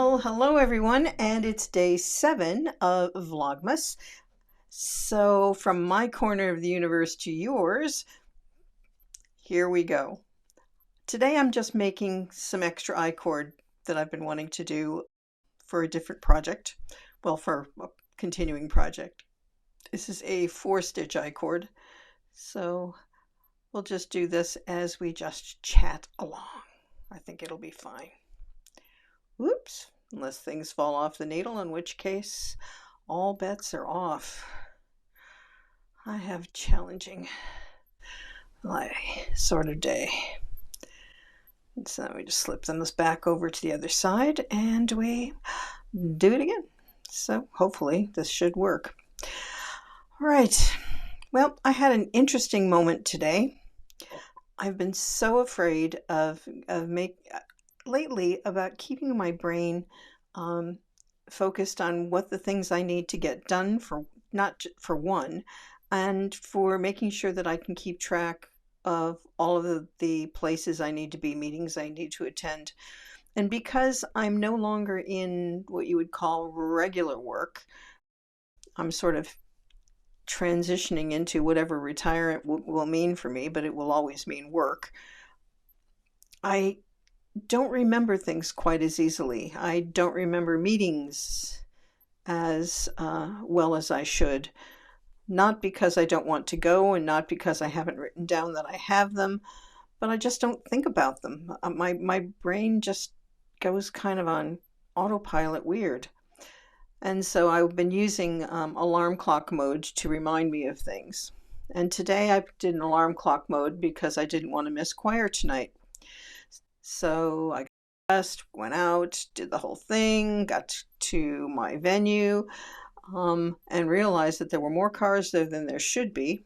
Well, hello everyone, and it's day 7 of Vlogmas. So, from my corner of the universe to yours, here we go. Today I'm just making some extra icord that I've been wanting to do for a different project. Well, for a continuing project. This is a 4-stitch icord, so we'll just do this as we just chat along. I think it'll be fine. Whoops, unless things fall off the needle, in which case all bets are off. I have challenging sort of day. And so we just slip them back over to the other side and we do it again. So hopefully this should work. All right. Well, I had an interesting moment today. I've been so afraid lately about keeping my brain focused on what the things I need to get done not for one, and for making sure that I can keep track of all of the places I need to be, meetings I need to attend. And because I'm no longer in what you would call regular work, I'm sort of transitioning into whatever retirement will mean for me, but it will always mean work. I don't remember things quite as easily. I don't remember meetings as well as I should. Not because I don't want to go and not because I haven't written down that I have them, but I just don't think about them. My brain just goes kind of on autopilot weird. And so I've been using alarm clock mode to remind me of things. And today I did an alarm clock mode because I didn't want to miss choir tonight. So I just went out, did the whole thing, got to my venue, and realized that there were more cars there than there should be.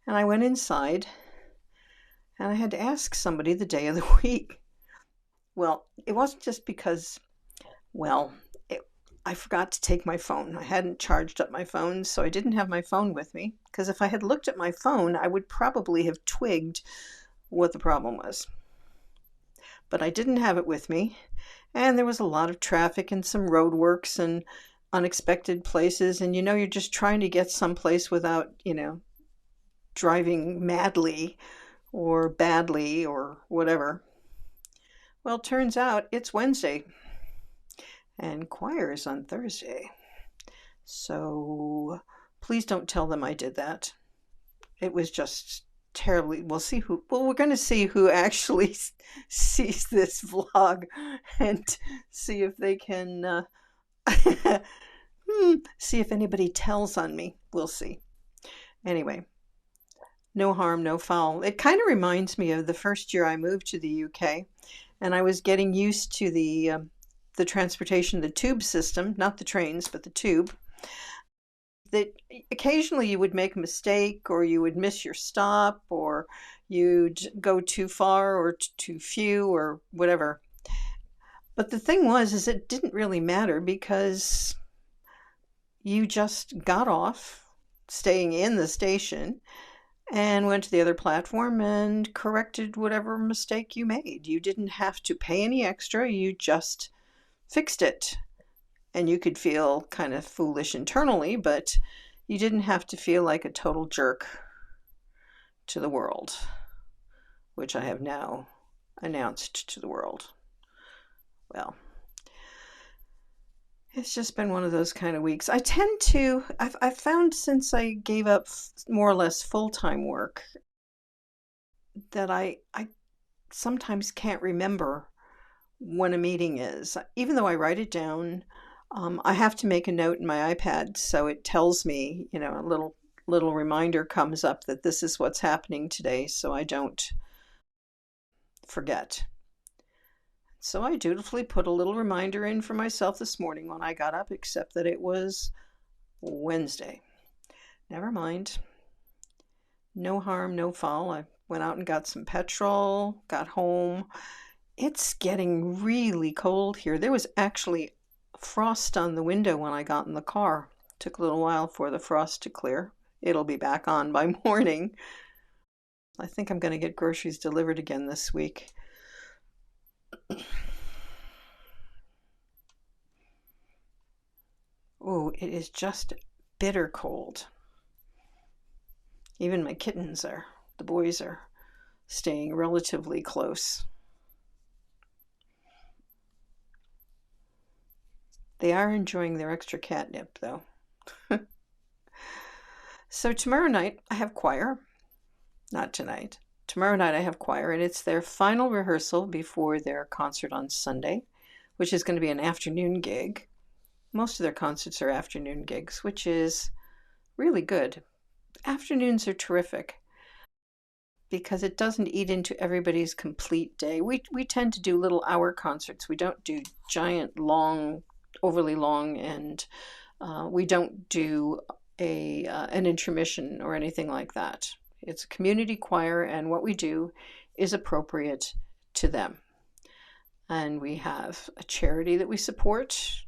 And I went inside, and I had to ask somebody the day of the week. Well, it wasn't just because, I forgot to take my phone. I hadn't charged up my phone, so I didn't have my phone with me, because if I had looked at my phone, I would probably have twigged what the problem was. But I didn't have it with me, and there was a lot of traffic and some roadworks and unexpected places, and you're just trying to get someplace without, driving madly or badly or whatever. Well, turns out it's Wednesday, and choir is on Thursday. So please don't tell them I did that. It was just terribly. We're going to see who actually sees this vlog and see if they can see if anybody tells on me. We'll see. Anyway, no harm, no foul. It kind of reminds me of the first year I moved to the UK, and I was getting used to the transportation, the tube system, not the trains, but the tube. That occasionally you would make a mistake, or you would miss your stop, or you'd go too far or too few or whatever. But the thing is it didn't really matter, because you just got off, staying in the station, and went to the other platform and corrected whatever mistake you made. You didn't have to pay any extra, you just fixed it. And you could feel kind of foolish internally, but you didn't have to feel like a total jerk to the world, which I have now announced to the world. Well, it's just been one of those kind of weeks. I've found, since I gave up more or less full-time work, that I sometimes can't remember when a meeting is. Even though I write it down, I have to make a note in my iPad, so it tells me, a little reminder comes up that this is what's happening today, so I don't forget. So I dutifully put a little reminder in for myself this morning when I got up, except that it was Wednesday. Never mind. No harm, no foul. I went out and got some petrol, got home. It's getting really cold here. There was actually frost on the window when I got in the car. Took a little while for the frost to clear. It'll be back on by morning. I think I'm going to get groceries delivered again this week. Oh, it is just bitter cold. Even my the boys are staying relatively close. They are enjoying their extra catnip, though. So tomorrow night I have choir. Not tonight. Tomorrow night I have choir, and it's their final rehearsal before their concert on Sunday, which is going to be an afternoon gig. Most of their concerts are afternoon gigs, which is really good. Afternoons are terrific because it doesn't eat into everybody's complete day. We tend to do little hour concerts. We don't do giant, long, overly long, and we don't do an intermission or anything like that. It's a community choir, and what we do is appropriate to them. And we have a charity that we support,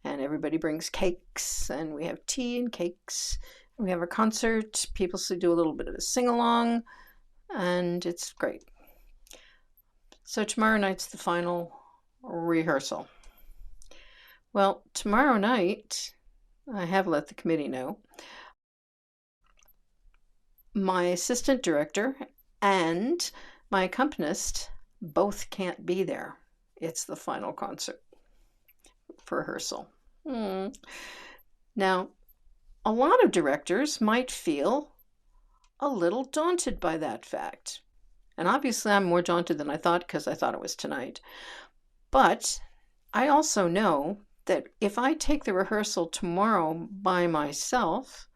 and everybody brings cakes, and we have tea and cakes. We have a concert. People do a little bit of a sing-along, and it's great. So tomorrow night's the final rehearsal. Well, tomorrow night, I have let the committee know, my assistant director and my accompanist both can't be there. It's the final concert for rehearsal. Now, a lot of directors might feel a little daunted by that fact. And obviously I'm more daunted than I thought because I thought it was tonight. But I also know that if I take the rehearsal tomorrow by myself,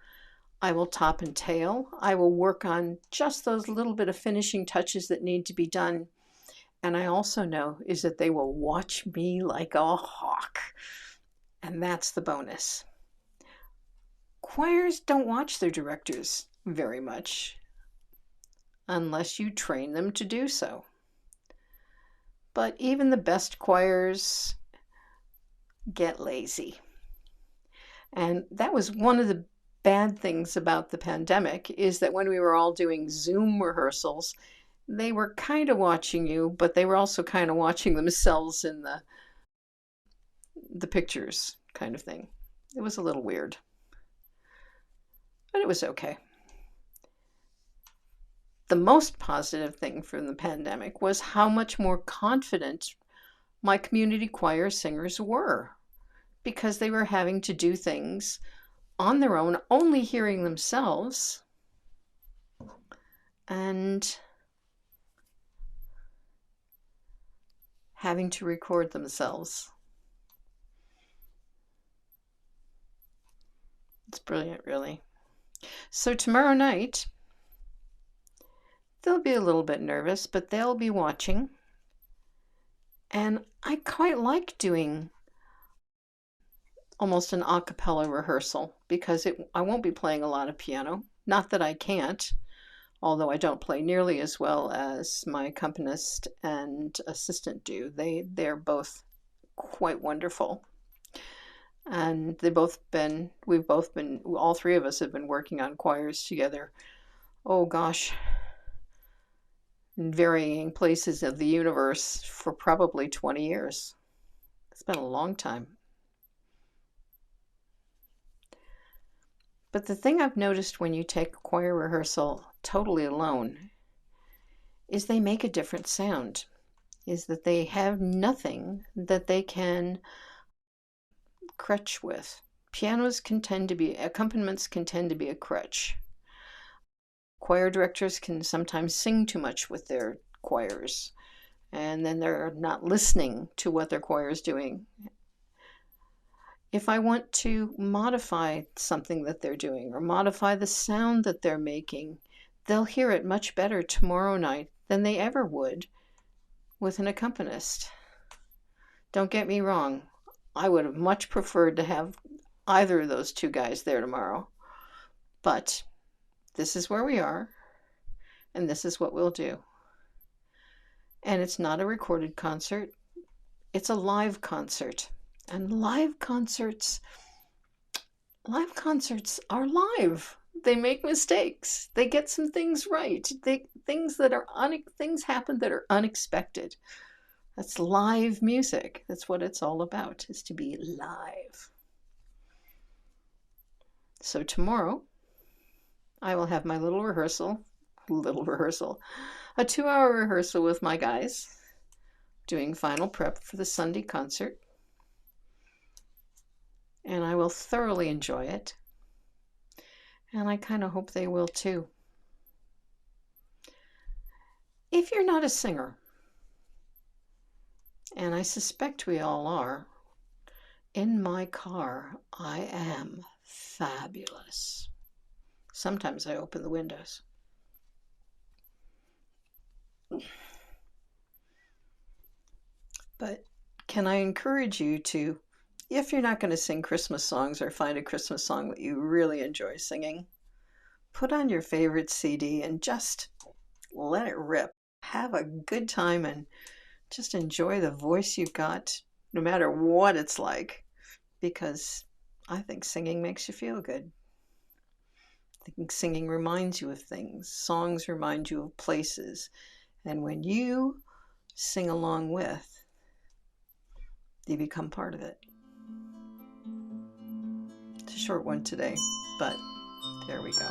I will top and tail. I will work on just those little bit of finishing touches that need to be done. And I also know is that they will watch me like a hawk. And that's the bonus. Choirs don't watch their directors very much unless you train them to do so. But even the best choirs get lazy. And that was one of the bad things about the pandemic, is that when we were all doing Zoom rehearsals, they were kind of watching you, but they were also kind of watching themselves in the pictures kind of thing. It was a little weird, but it was okay. The most positive thing from the pandemic was how much more confident my community choir singers were, because they were having to do things on their own, only hearing themselves, and having to record themselves. It's brilliant, really. So tomorrow night, they'll be a little bit nervous, but they'll be watching. And I quite like doing almost an a cappella rehearsal because I won't be playing a lot of piano. Not that I can't, although I don't play nearly as well as my accompanist and assistant do. They're both quite wonderful. And all three of us have been working on choirs together. Oh gosh, in varying places of the universe for probably 20 years. It's been a long time. But the thing I've noticed when you take a choir rehearsal totally alone is they make a different sound, is that they have nothing that they can crutch with. Accompaniments can tend to be a crutch. Choir directors can sometimes sing too much with their choirs, and then they're not listening to what their choir is doing. If I want to modify something that they're doing or modify the sound that they're making, they'll hear it much better tomorrow night than they ever would with an accompanist. Don't get me wrong, I would have much preferred to have either of those two guys there tomorrow, but this is where we are, and this is what we'll do. And it's not a recorded concert, it's a live concert. And live concerts are live. They make mistakes. They get some things right. Things happen that are unexpected. That's live music. That's what it's all about, is to be live. So tomorrow I will have my little rehearsal, a 2-hour rehearsal with my guys, doing final prep for the Sunday concert. And I will thoroughly enjoy it. And I kind of hope they will too. If you're not a singer, and I suspect we all are, in my car I am fabulous. Sometimes I open the windows. But can I encourage you to, if you're not going to sing Christmas songs or find a Christmas song that you really enjoy singing, put on your favorite CD and just let it rip. Have a good time and just enjoy the voice you've got, no matter what it's like, because I think singing makes you feel good. I think singing reminds you of things. Songs remind you of places. And when you sing along with, you become part of it. It's a short one today, but there we go.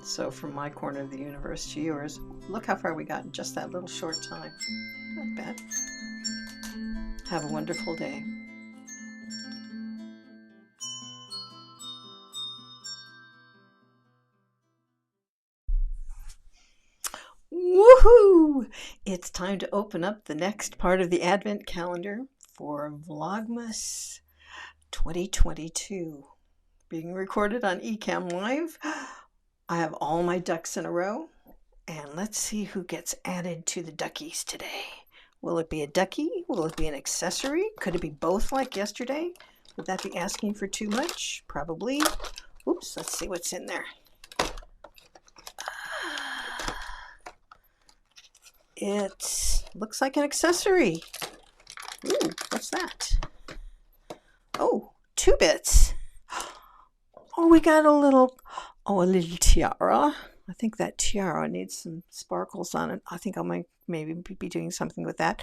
So from my corner of the universe to yours, look how far we got in just that little short time. Not bad. Have a wonderful day. Woohoo! It's time to open up the next part of the Advent calendar for Vlogmas 2022. Being recorded on eCam Live. I have all my ducks in a row, and let's see who gets added to the duckies today. Will it be a ducky? Will it be an accessory? Could it be both like yesterday? Would that be asking for too much? Probably. Oops, let's see what's in there. It looks like an accessory. Ooh, what's that? Oh, 2 bits. Oh, we got a little tiara. I think that tiara needs some sparkles on it. I think I might maybe be doing something with that.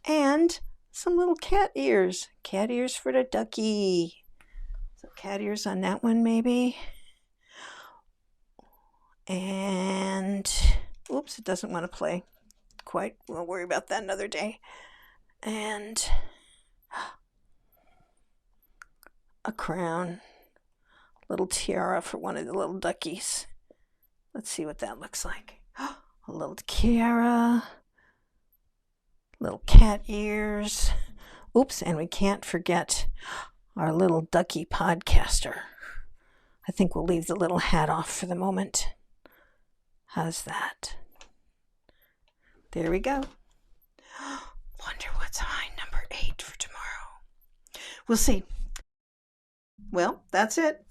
And some little cat ears. Cat ears for the ducky. So cat ears on that one maybe. And, oops, it doesn't want to play quite. We'll worry about that another day. And a crown. Little tiara for one of the little duckies. Let's see what that looks like. A little tiara, little cat ears. Oops, and we can't forget our little ducky podcaster. I think we'll leave the little hat off for the moment. How's that? There we go. Wonder what's behind number 8 for tomorrow. We'll see. Well, that's it.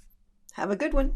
Have a good one.